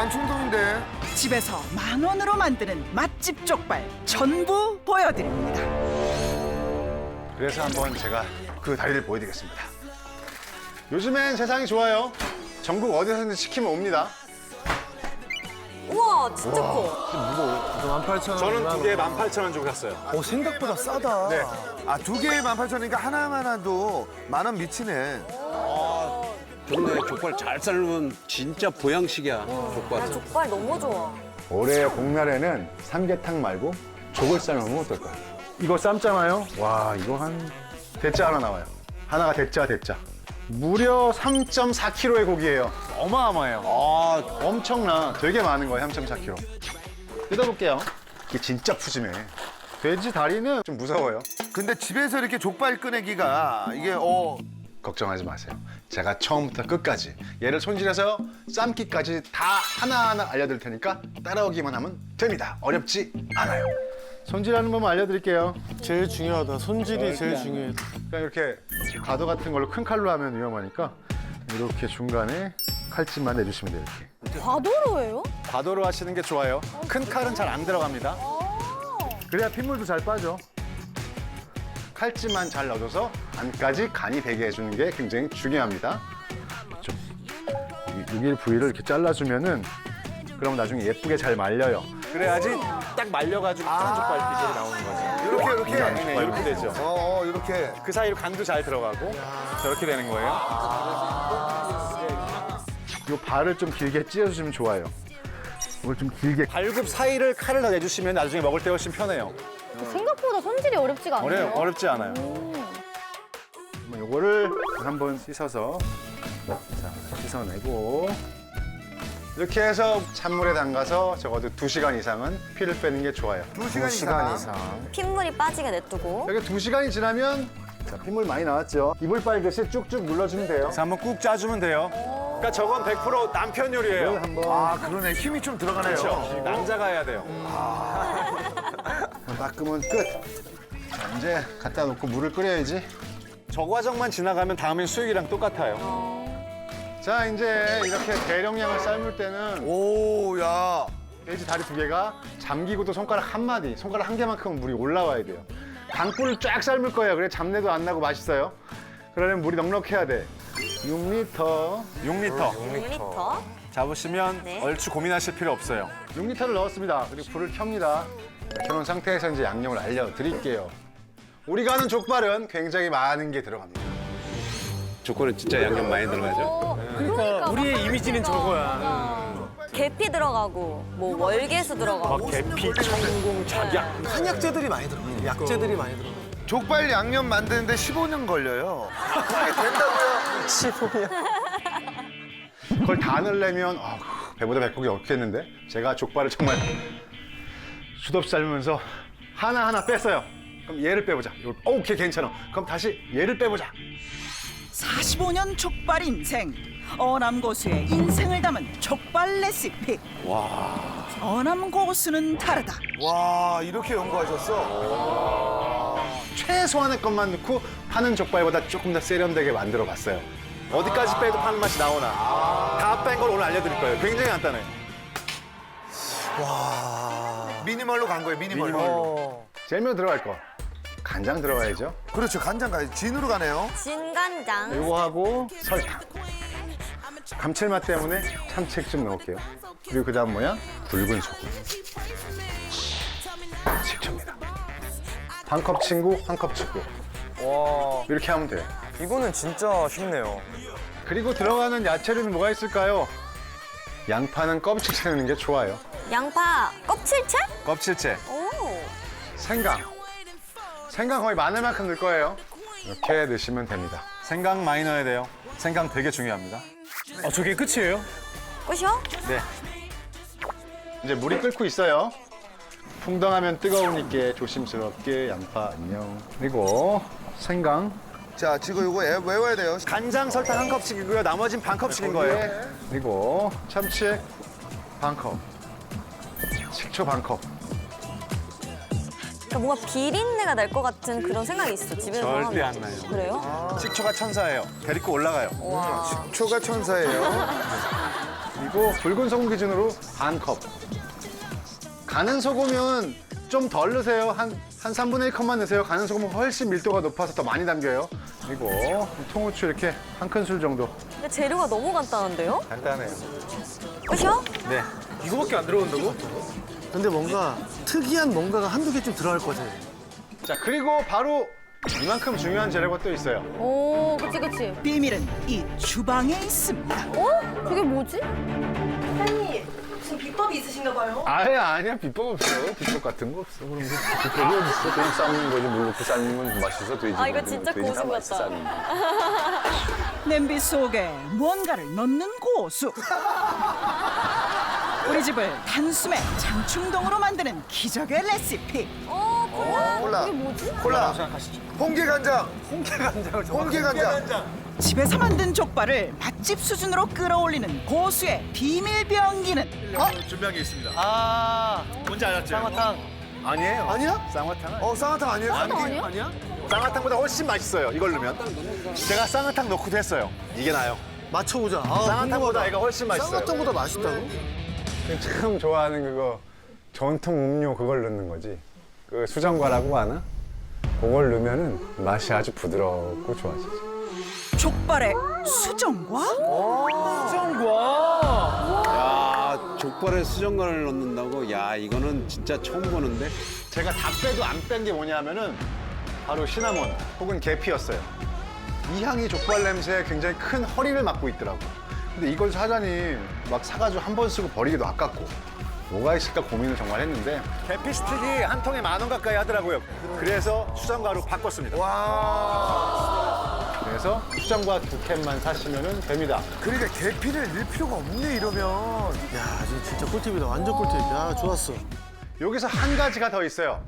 난 충동인데. 집에서 10,000원으로 만드는 맛집 족발 전부 보여드립니다. 그래서 한번 제가 그 다리를 보여드리겠습니다. 요즘엔 세상이 좋아요. 전국 어디서든지 시키면 옵니다. 우와, 진짜 커. 저는 두 개에 18,000원 주고 샀어요. 생각보다 싸다. 네. 아, 두 개에 18,000원이니까 하나만 해도 10,000원 미치네. 좋네. 족발 잘 삶으면 진짜 보양식이야, 족발. 나 족발 너무 좋아. 올해 복날에는 삼계탕 말고 족을 삶으면 어떨까요? 이거 삶잖아요. 와, 이거 한 대짜 하나 나와요. 하나가 대짜. 무려 3.4kg의 고기예요. 어마어마해요. 아, 엄청나. 되게 많은 거예요, 3.4kg. 뜯어볼게요. 이게 진짜 푸짐해. 돼지 다리는 좀 무서워요. 근데 집에서 이렇게 족발 꺼내기가 이게 걱정하지 마세요. 제가 처음부터 끝까지 얘를 손질해서 삶기까지 다 하나하나 알려드릴 테니까 따라오기만 하면 됩니다. 어렵지 않아요. 손질하는 법만 알려드릴게요. 제일 중요하다. 손질이 제일 중요해. 그냥 이렇게 가도 같은 걸로 큰 칼로 하면 위험하니까 이렇게 중간에 칼집만 내주시면 돼요. 이렇게. 과도로 해요? 과도로 하시는 게 좋아요. 큰 칼은 잘 안 들어갑니다. 그래야 핏물도 잘 빠져. 칼집만 잘 넣어줘서 안까지 간이 배게 해주는 게 굉장히 중요합니다. 좀 6일 부위를 이렇게 잘라주면은 그럼 나중에 예쁘게 잘 말려요. 그래야지 딱 말려가지고 큰 족발 비주얼이 나오는 거죠. 이렇게. 네, 이렇게 되죠. 이렇게. 그 사이로 간도 잘 들어가고 저렇게 되는 거예요. 이 발을 좀 길게 찢어주시면 좋아요. 이걸 좀 길게. 발굽 사이를 칼을 더 내주시면 나중에 먹을 때 훨씬 편해요. 생각보다 손질이 어렵지가 않네요. 어렵지 않아요. 요거를 한번 씻어서 자, 씻어내고 이렇게 해서 찬물에 담가서 적어도 2시간 이상은 피를 빼는 게 좋아요. 2시간 이상. 핏물이 빠지게 냅두고. 여기 2시간이 지나면 자, 핏물 많이 나왔죠? 이불 빨듯이 쭉쭉 눌러주면 돼요. 그래서 한번 꾹 짜주면 돼요. 그러니까 저건 100% 남편 요리예요. 아, 그러네. 힘이 좀 들어가네요. 그렇죠. 남자가 해야 돼요. 닦으면 끝. 자, 이제 갖다 놓고 물을 끓여야지. 저 과정만 지나가면 다음엔 수육이랑 똑같아요. 자, 이제 이렇게 대령량을 삶을 때는 오, 야. 돼지 다리 2개가 잠기고도 손가락 한 개만큼은 물이 올라와야 돼요. 강불을 쫙 삶을 거예요. 그래 잡내도 안 나고 맛있어요. 그러려면 물이 넉넉해야 돼. 6리터. 6리터. 잡으시면 네. 얼추 고민하실 필요 없어요. 6리터를 넣었습니다. 그리고 불을 켭니다. 켜놓은 상태에서 이제 양념을 알려드릴게요. 우리가 하는 족발은 굉장히 많은 게 들어갑니다. 족발은 진짜 양념 많이 들어가죠. 그러니까 우리의 이미지는 저거야. 계피 들어가고, 뭐 월계수 들어가고. 계피, 청궁, 작약. 한약재들이 많이 들어가. 약재들이 많이 들어가. 족발 양념 만드는데 15년 걸려요. 그게 된다고요? 15년. 그걸 다 넣으려면 배보다 배꼽이 없겠는데? 제가 족발을 정말 수없이 삶으면서 하나하나 뺐어요. 그럼 얘를 빼보자. 오케이, 괜찮아. 그럼 다시 얘를 빼보자. 45년 족발 인생. 어남 고수의 인생을 담은 족발 레시피. 어남 고수는 다르다. 와, 이렇게 연구하셨어? 최소한의 것만 넣고 파는 족발보다 조금 더 세련되게 만들어 봤어요. 어디까지 빼도 파는 맛이 나오나. 다 뺀 걸 오늘 알려드릴 거예요. 굉장히 간단해요. 미니멀로 간 거예요, 미니멀로. 제일 먼저 들어갈 거. 간장 들어가야죠. 그렇죠, 간장 가야지. 진으로 가네요. 진간장. 이거 하고 설탕. 감칠맛 때문에 참치액 좀 넣을게요. 그리고 그 다음 뭐야? 굵은 소금. 식초입니다. 한 컵 친구, 한 컵 친구. 와, 이렇게 하면 돼요. 이거는 진짜 쉽네요. 그리고 들어가는 야채는 뭐가 있을까요? 양파는 껍질째 넣는 게 좋아요. 양파 껍질채? 껍질째. 오. 생강. 생강 거의 마늘만큼 넣을 거예요. 이렇게 넣으시면 됩니다. 생강 많이 넣어야 돼요. 생강 되게 중요합니다. 저게 끝이에요? 끝이요? 네. 이제 물이 끓고 있어요. 풍덩하면 뜨거우니까 조심스럽게 양파 안녕. 그리고 생강. 자, 지금 이거 외워야 돼요. 간장, 설탕 한 컵씩이고요. 나머진 반 컵씩인 거예요. 그리고 참치액 반 컵. 식초 반 컵. 그러니까 뭔가 비린내가 날 것 같은 그런 생각이 있어, 집에서 절대 하면. 안 나요. 그래요? 식초가 천사예요. 데리고 올라가요. 초가 천사예요. 그리고 붉은 소금 기준으로 반 컵. 가는 소금은 좀 덜 넣으세요. 한 3분의 1컵만 넣으세요. 가는 소금은 훨씬 밀도가 높아서 더 많이 담겨요. 그리고 통후추 이렇게 한 큰술 정도. 근데 재료가 너무 간단한데요? 간단해요. 끝이요? 네. 이거밖에 안 들어간다고? 근데 뭔가 특이한 뭔가가 한두 개 좀 들어갈 것 같아요. 자, 그리고 바로 이만큼 중요한 재료가 또 있어요. 오, 그치, 그치. 비밀은 이 주방에 있습니다. 어? 그게 뭐지? 아니야. 비법 없어. 비법 같은 거 없어. 그런 거. 비법이 어딨어. 그냥 삶는 거지. 물 넣고 삶는 건 맛있어. 돼지. 아, 이거 진짜 고수 같다. 냄비 속에 무언가를 넣는 고수. 우리 집을 단숨에 장충동으로 만드는 기적의 레시피. 콜라. 그게 뭐지? 콜라. 홍게간장. 홍게간장을 홍게간장. 집에서 만든 족발을 맛집 수준으로 끌어올리는 고수의 비밀 병기는 준비한 게 있습니다. 뭔지 알았죠? 쌍화탕. 아니에요. 아니야? 쌍화탕은 쌍화탕 아니에요? 아니야? 쌍화탕보다 훨씬 맛있어요. 이걸 넣으면. 제가 쌍화탕 넣고도 했어요. 이게 나요. 맞춰보자. 쌍화탕보다 이거 훨씬 맛있어요. 쌍화탕보다 맛있다고? 참 좋아하는 그거 전통 음료 그걸 넣는 거지. 그 수정과라고 하나? 그걸 넣으면은 맛이 아주 부드럽고 좋아지죠. 족발에 수정과? 야, 족발에 수정관을 넣는다고? 야, 이거는 진짜 처음 보는데? 제가 다 빼도 안 뺀 게 뭐냐면은 바로 시나몬 혹은 계피였어요. 이 향이 족발 냄새에 굉장히 큰 허리를 맡고 있더라고. 근데 이걸 사장님 막 사가지고 한 번 쓰고 버리기도 아깝고 뭐가 있을까 고민을 정말 했는데 계피 스틱이 한 통에 10,000원 가까이 하더라고요. 그래서 수정과로 바꿨습니다. 그래서 수정과 2캔만 사시면 됩니다. 그러니까 계피를 넣을 필요가 없네 이러면. 야, 이거 진짜 꿀팁이다. 완전 꿀팁. 야, 좋았어. 여기서 한 가지가 더 있어요.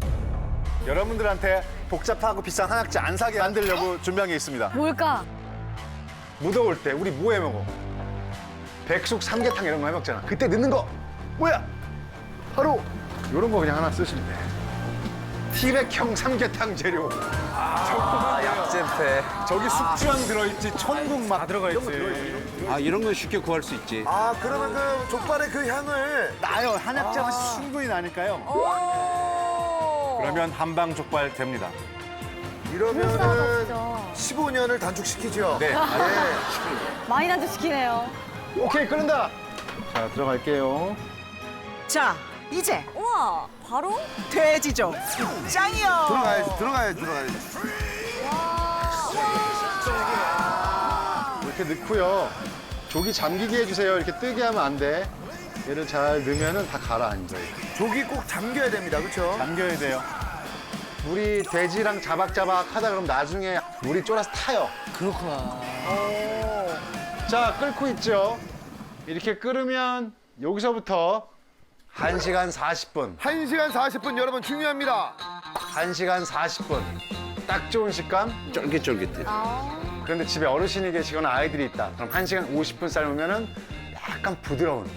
여러분들한테 복잡하고 비싼 한약재 안 사게 만들려고 준비한 게 있습니다. 뭘까? 무더울 때 우리 뭐 해 먹어? 백숙, 삼계탕 이런 거 해 먹잖아. 그때 넣는 거 뭐야? 바로 이런 거 그냥 하나 쓰시면 돼. 티백형 삼계탕 재료. 약재패. 저기 숙주향 들어있지, 천국막 들어가 있지. 아, 이런 건 쉽게 구할 수 있지. 아, 그러면 그 족발의 그 향을 나요. 한약재 맛이 충분히 나니까요. 오. 그러면 한방 족발 됩니다. 이러면은 15년을 단축시키죠. 네. 많이 단축시키네요. 오케이, 끓는다. 자, 들어갈게요. 자, 이제 우와, 바로? 돼지족 짱이요. 들어가야지. 이렇게 넣고요. 조기 잠기게 해주세요. 이렇게 뜨게 하면 안 돼. 얘를 잘 넣으면 다 가라앉아요. 조기 꼭 잠겨야 됩니다. 그렇죠? 잠겨야 돼요. 물이 돼지랑 자박자박 하다 그러면 나중에 물이 쫄아서 타요. 그렇구나. 자, 끓고 있죠. 이렇게 끓으면 여기서부터 1시간 40분. 1시간 40분 여러분 중요합니다. 1시간 40분. 딱 좋은 식감. 쫄깃쫄깃해. 그런데 집에 어르신이 계시거나 아이들이 있다. 그럼 1시간 50분 삶으면 약간 부드러운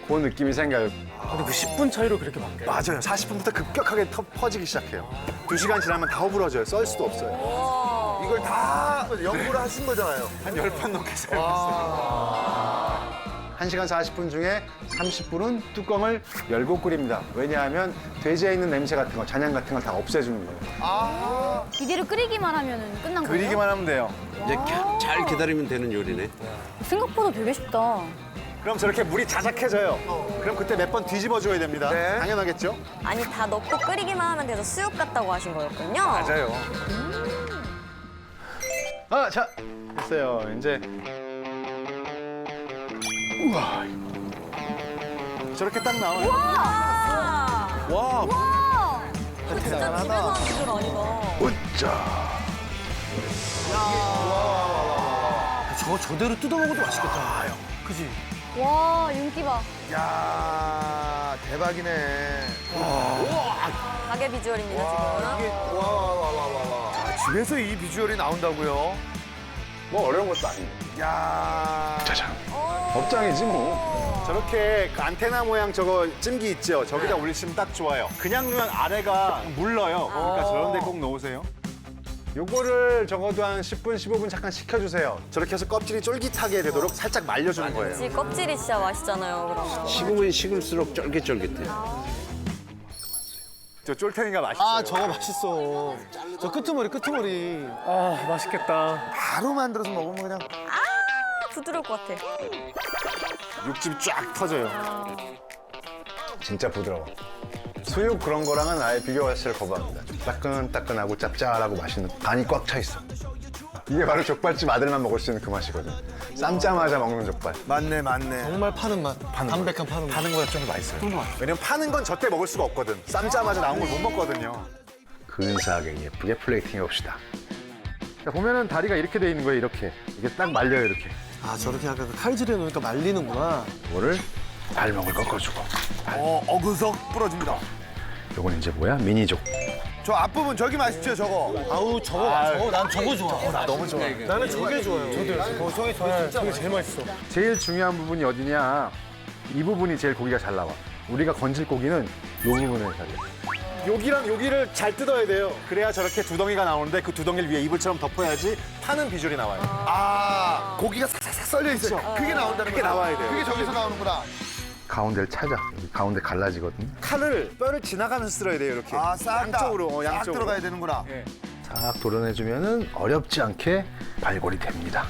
그 느낌이 생겨요. 근데 그 10분 차이로 그렇게 바뀌어요? 맞아요. 40분부터 급격하게 퍼지기 시작해요. 2시간 지나면 다 허물어져요. 썰 수도 없어요. 이걸 다 연구를 하신 거잖아요. 한 10판 넘게 삶았어요. 1시간 40분 중에 30분은 뚜껑을 열고 끓입니다. 왜냐하면 돼지에 있는 냄새 같은 거, 잔향 같은 걸 다 없애주는 거예요. 이대로 끓이기만 하면 끝난 거예요? 끓이기만 하면 돼요. 이제 잘 기다리면 되는 요리네. 생각보다 되게 쉽다. 그럼 저렇게 물이 자작해져요. 그럼 그때 몇 번 뒤집어줘야 됩니다. 네. 당연하겠죠? 아니, 다 넣고 끓이기만 하면 돼서 수육 같다고 하신 거였군요. 맞아요. 아, 자, 됐어요. 이제. 우와. 저렇게 딱 나와요. 와, 와. 진짜 집에서 하는 기술 아니다. 우짜. 저거 저대로 뜯어 먹어도 맛있겠다. 그지? 와, 윤기 봐. 야, 대박이네. 가게 비주얼입니다, 지금. 아, 집에서 이 비주얼이 나온다고요? 뭐 어려운 것도 아니고. 야. 짜잔. 업장이지 뭐. 저렇게 그 안테나 모양 저거 찜기 있죠? 저기다 올리시면 딱 좋아요. 그냥 넣으면 아래가 물러요. 그러니까 저런 데 꼭 넣으세요. 요거를 적어도 한 10분, 15분 잠깐 식혀주세요. 저렇게 해서 껍질이 쫄깃하게 되도록 살짝 말려주는 거예요. 이 껍질이 진짜 맛있잖아요, 그러면. 식으면 식을수록 쫄깃쫄깃해. 저 쫄탱이가 맛있어요. 아 저거 맛있어. 저 끄트머리. 아, 맛있겠다. 바로 만들어서 먹으면 그냥. 부드러울 것 같아. 육즙 쫙 터져요. 진짜 부드러워. 수육 그런 거랑은 아예 비교 자체를 거부합니다. 좀 따끈따끈하고 짭짤하고 맛있는 간이 꽉 차 있어. 이게 바로 족발집 아들만 먹을 수 있는 그 맛이거든. 삶자마자 먹는 족발. 맞네. 정말 파는 맛. 담백한 파는 맛. 파는 거보다 좀 더 맛있어요. 왜냐면 파는 건 저때 먹을 수가 없거든. 삶자마자 나온 걸 못 먹거든요. 근사하게 예쁘게 플레이팅 해봅시다. 자, 보면은 다리가 이렇게 돼 있는 거예요, 이렇게. 이게 딱 말려요, 이렇게. 아 저렇게 약간 그 칼질해 놓으니까 말리는구나. 이거를 발목을 꺾어주고. 어그석 부러집니다. 요건 이제 뭐야? 미니족. 저 앞부분 저기 맛있죠 저거. 아우 저거 난 저거 좋아. 나 너무 좋아. 나는 저게 좋아요. 저도 저게 진짜 저게 제일 맛있어. 제일 중요한 부분이 어디냐? 이 부분이 제일 고기가 잘 나와. 우리가 건질 고기는 요 부분을 잘 돼. 여기랑 여기를 잘 뜯어야 돼요. 그래야 저렇게 두덩이가 나오는데 그 두덩이를 위에 이불처럼 덮어야지 파는 비주얼이 나와요. 아 고기가 싹싹 썰려 있어. 그게 나온다는 그게 거야. 나와야 돼요. 그게 저기서 나오는구나. 가운데를 찾아. 여기 가운데 갈라지거든. 칼을 뼈를 지나가면서 쓸어야 돼요, 이렇게. 아 싹 양쪽으로, 싹 양쪽으로. 들어가야 되는구나. 싹 도려내주면은 어렵지 않게 발골이 됩니다.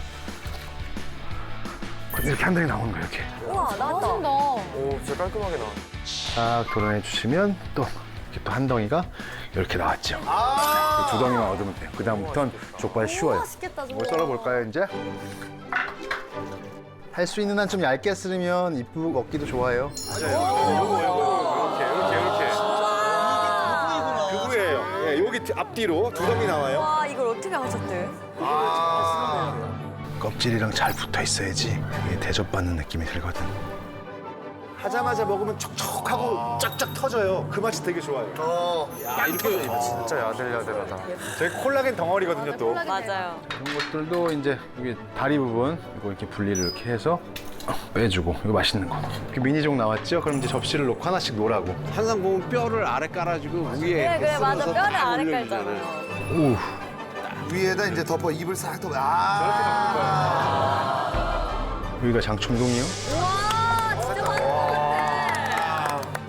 그럼 이렇게 한 덩이 나오는 거예요, 이렇게. 우와, 나왔다. 오, 진짜 깔끔하게 나와. 싹 도려내주시면 또 이렇게 또 한 덩이가 이렇게 나왔죠. 아 두 덩이만 얻으면 돼요. 그 다음부터는 족발 쉬워요. 맛있겠다, 저거. 뭘 썰어볼까요, 이제? 할 수 있는 한 좀 얇게 썰으면 이쁘고 먹기도 좋아요. 맞아요. 이렇게. 그거예요. 예, 여기 앞뒤로 두 덩이 나와요. 와, 이걸 어떻게 하셨대? 껍질이랑 잘 붙어 있어야지 이게 대접받는 느낌이 들거든. 하자마자 먹으면 촉촉하고 쫙쫙 터져요. 그 맛이 되게 좋아요. 진짜 야들야들하다. 제 콜라겐 덩어리거든요, 또. 맞아요. 이런 것들도 이제 여기 다리 부분 이거 이렇게 분리를 이렇게 해서 빼주고 이거 맛있는 거. 이렇게 미니족 나왔죠? 그럼 이제 접시를 놓고 하나씩 놓으라고. 항상 보면 뼈를 아래 깔아주고 위에 그래, 맞아. 썰어서 뼈를 딱 아래 올려주잖아요. 깔잖아요. 오, 위에다 이제 덮어 입을 싹 덮어. 여기가 장충동이요? 우와, 진짜 맛있겠다.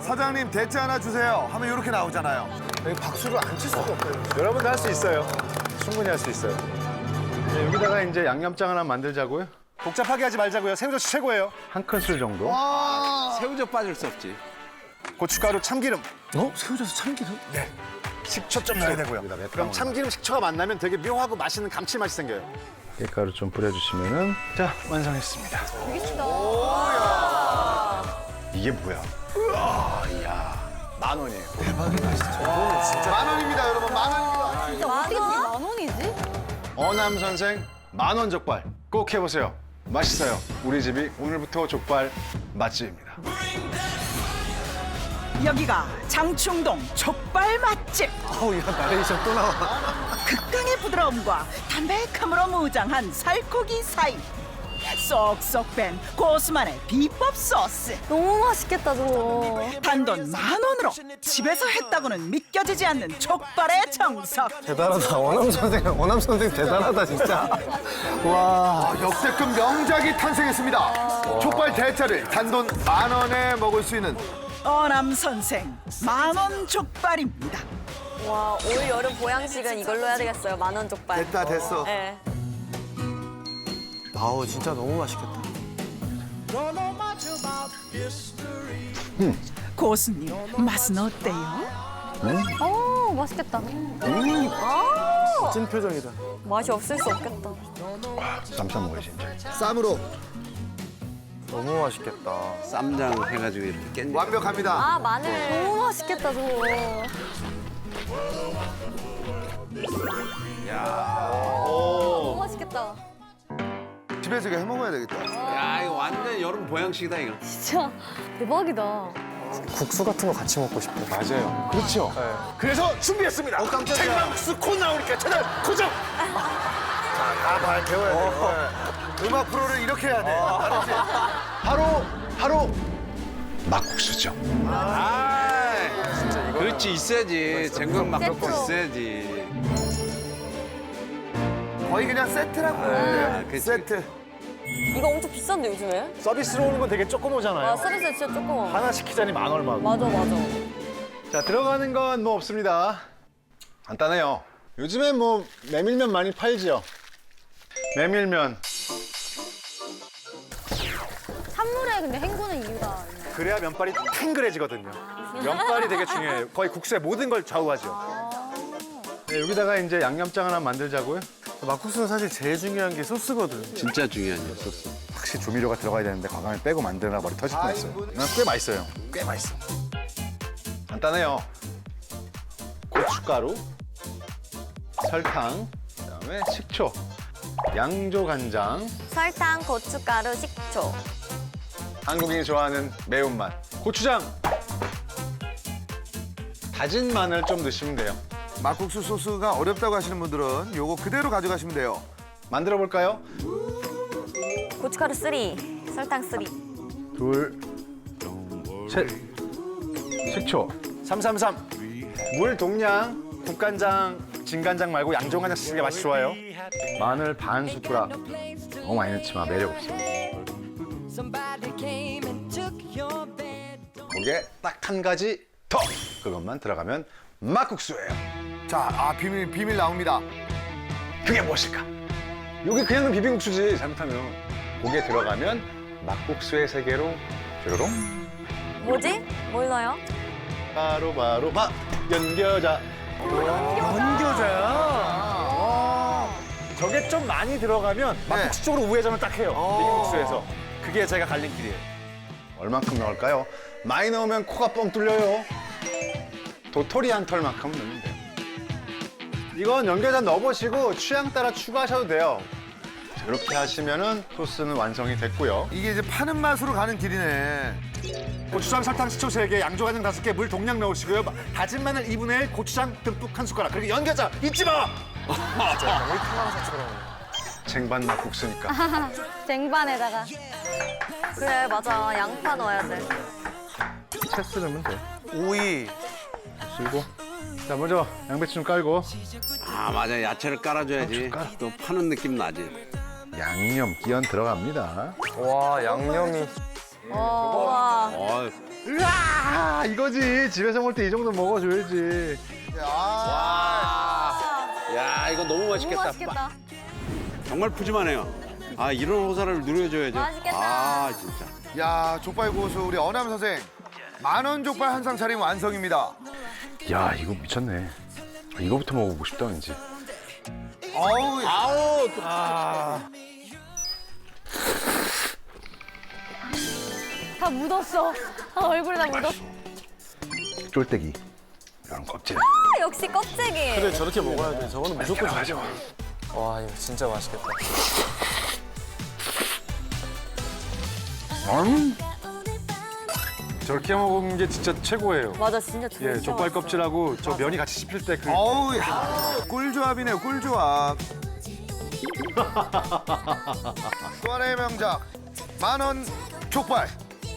사장님 대짜 하나 주세요. 하면 이렇게 나오잖아요. 여기 박수를 안 칠 수가 없어요. 여러분도 할 수 있어요. 충분히 할 수 있어요. 네, 여기다가 이제 양념장 하나 만들자고요. 복잡하게 하지 말자고요. 새우젓이 최고예요. 한 큰술 정도. 새우젓 빠질 수 없지. 고춧가루, 참기름. 새우젓에 참기름? 네. 식초 좀 넣어야 되고요. 그럼 참기름, 식초가 만나면 되게 묘하고 맛있는 감칠맛이 생겨요. 깨가루 좀 뿌려주시면은 자 완성했습니다. 되게 크다. 이게 뭐야? 우와, 이야, 10,000원이에요. 만 원입니다 여러분 만 원입니다. 진짜 어떻게 그게 10,000원이지? 어남 선생 10,000원 족발 꼭 해보세요. 맛있어요. 우리 집이 오늘부터 족발 맛집입니다. 여기가 장충동 족발 맛집. 아우 이거 나레이션 또 나와. 극강의 부드러움과 담백함으로 무장한 살코기 사이. 쏙쏙 뺀 고수만의 비법 소스. 너무 맛있겠다, 저거. 단돈 10,000원으로 집에서 했다고는 믿겨지지 않는 족발의 정석. 대단하다. 원암 선생 대단하다 진짜. 와 역대급 명작이 탄생했습니다. 족발 대짜를 단돈 10,000원에 먹을 수 있는. 어남 선생 10,000원 족발입니다. 와, 올 여름 보양식은 이걸로 해야 되겠어요. 10,000원 족발. 됐다 됐어. 네. 아우 진짜 너무 맛있겠다. 고수님 맛은 어때요? 어, 맛있겠다. 찐 표정이다. 맛이 없을 수 없겠다. 쌈싸 먹어야지 이제. 쌈으로 너무 맛있겠다. 쌈장 해가지고 이렇게 깻잎. 완벽합니다. 아, 마늘. 너무 맛있겠다, 저거. 너무 맛있겠다. 집에서 이거 해 먹어야 되겠다. 야, 이거 완전 여름 보양식이다, 이거. 진짜 대박이다. 국수 같은 거 같이 먹고 싶어. 맞아요. 그렇죠. 그래서 준비했습니다. 깜짝이야. 생방스 코 나오니까 채널 고정. 아 배워야 돼. 음악 프로를 이렇게 해야 돼. 알았지? 바로 막국수죠. 그렇지, 있어야지. 쟁반 막국수 세트. 있어야지. 거의 그냥 세트라고 보는데요. 그치. 세트. 이거 엄청 비싼데 요즘에? 서비스로 오는 건 되게 조금 오잖아요. 와 서비스 진짜 조금. 하나 시키자니 10,000얼마고. 맞아 맞아. 자, 들어가는 건 뭐 없습니다. 간단해요. 요즘엔 뭐 메밀면 많이 팔지요. 메밀면. 찬물에 근데 헹구는 이유가 있나요? 그래야 면발이 탱글해지거든요. 면발이 되게 중요해요. 거의 국수의 모든 걸 좌우하죠. 네, 여기다가 이제 양념장 하나 만들자고요. 막국수는 사실 제일 중요한 게 소스거든. 진짜 중요한 소스. 확실히 조미료가 들어가야 되는데 과감히 빼고 만드느라 머리 터질 뻔했어요. 꽤 맛있어요. 꽤 맛있어. 간단해요. 고춧가루, 설탕, 그다음에 식초, 양조 간장, 설탕, 고춧가루, 식초. 한국인이 좋아하는 매운맛, 고추장, 다진 마늘 좀 넣으시면 돼요. 막국수 소스가 어렵다고 하시는 분들은 요거 그대로 가져가시면 돼요. 만들어 볼까요? 고춧가루 3, 설탕 3. 둘, 셋, 식초, 333. 물 동량, 국간장, 진간장 말고 양조간장 쓰는 게 맛이 좋아요. 마늘 반 숟가락. 너무 많이 넣지 마, 매력 없어. 거기에 딱 한 가지 더! 그것만 들어가면 막국수예요. 자, 비밀 나옵니다. 그게 무엇일까? 여기 그냥 비빔국수지, 잘못하면. 거기에 들어가면 막국수의 세계로 뾰로롱. 뭐지? 뭘 넣어요? 바로 막 연겨자. 연겨자야. 저게 좀 많이 들어가면 막국수 쪽으로 우회전을 딱 해요. 비빔국수에서. 그게 제가 갈림길이에요. 얼만큼 넣을까요? 많이 넣으면 코가 뻥 뚫려요. 도토리 한 털만큼 넣으면 돼요. 이건 연겨자 넣어보시고 취향 따라 추가하셔도 돼요. 이렇게 하시면은 소스는 완성이 됐고요. 이게 이제 파는 맛으로 가는 길이네. 고추장, 설탕, 식초 3개, 양조간장 5개, 물 동량 넣으시고요. 다진 마늘 2분의 1, 고추장 듬뿍 한 숟가락. 그리고 연겨자 잊지 마! 쟁반 막국수니까. 쟁반에다가. 그래 맞아. 양파 넣어야 돼. 채스 넣으면 돼. 오이. 쓰고. 자, 먼저 양배추 좀 깔고. 아 맞아 야채를 깔아줘야지. 또 파는 느낌 나지. 양념 끼얹 들어갑니다. 와, 양념이. 와. 으아! 이거지. 집에서 먹을 때 이 정도 먹어줘야지. 야 이거 너무 너무 맛있겠다. 맛있겠다. 정말 푸짐하네요. 아 이런 호사를 누려줘야죠. 맛있겠다. 아 진짜. 야, 족발 고수 우리 어남 선생. 10,000원 족발 한 상 차림 완성입니다. 야, 이거 미쳤네. 이거부터 먹어보고 싶다, 왠지. 아우, 다 묻었어. 얼굴에 다 묻었어. 쫄대기. 이런 껍질. 아, 역시 껍데기. 그래, 저렇게 먹어야 돼. 저거는 무조건 저렇게 먹어야 돼. 와, 이거 진짜 맛있겠다. 저렇게 먹은 게 진짜 최고예요. 맞아 진짜 예, 족발 껍질하고 저 면이 같이 씹힐 때 그. 어우, 야, 꿀조합이네요, 꿀조합. 또 하나의 명작, 10,000원 족발.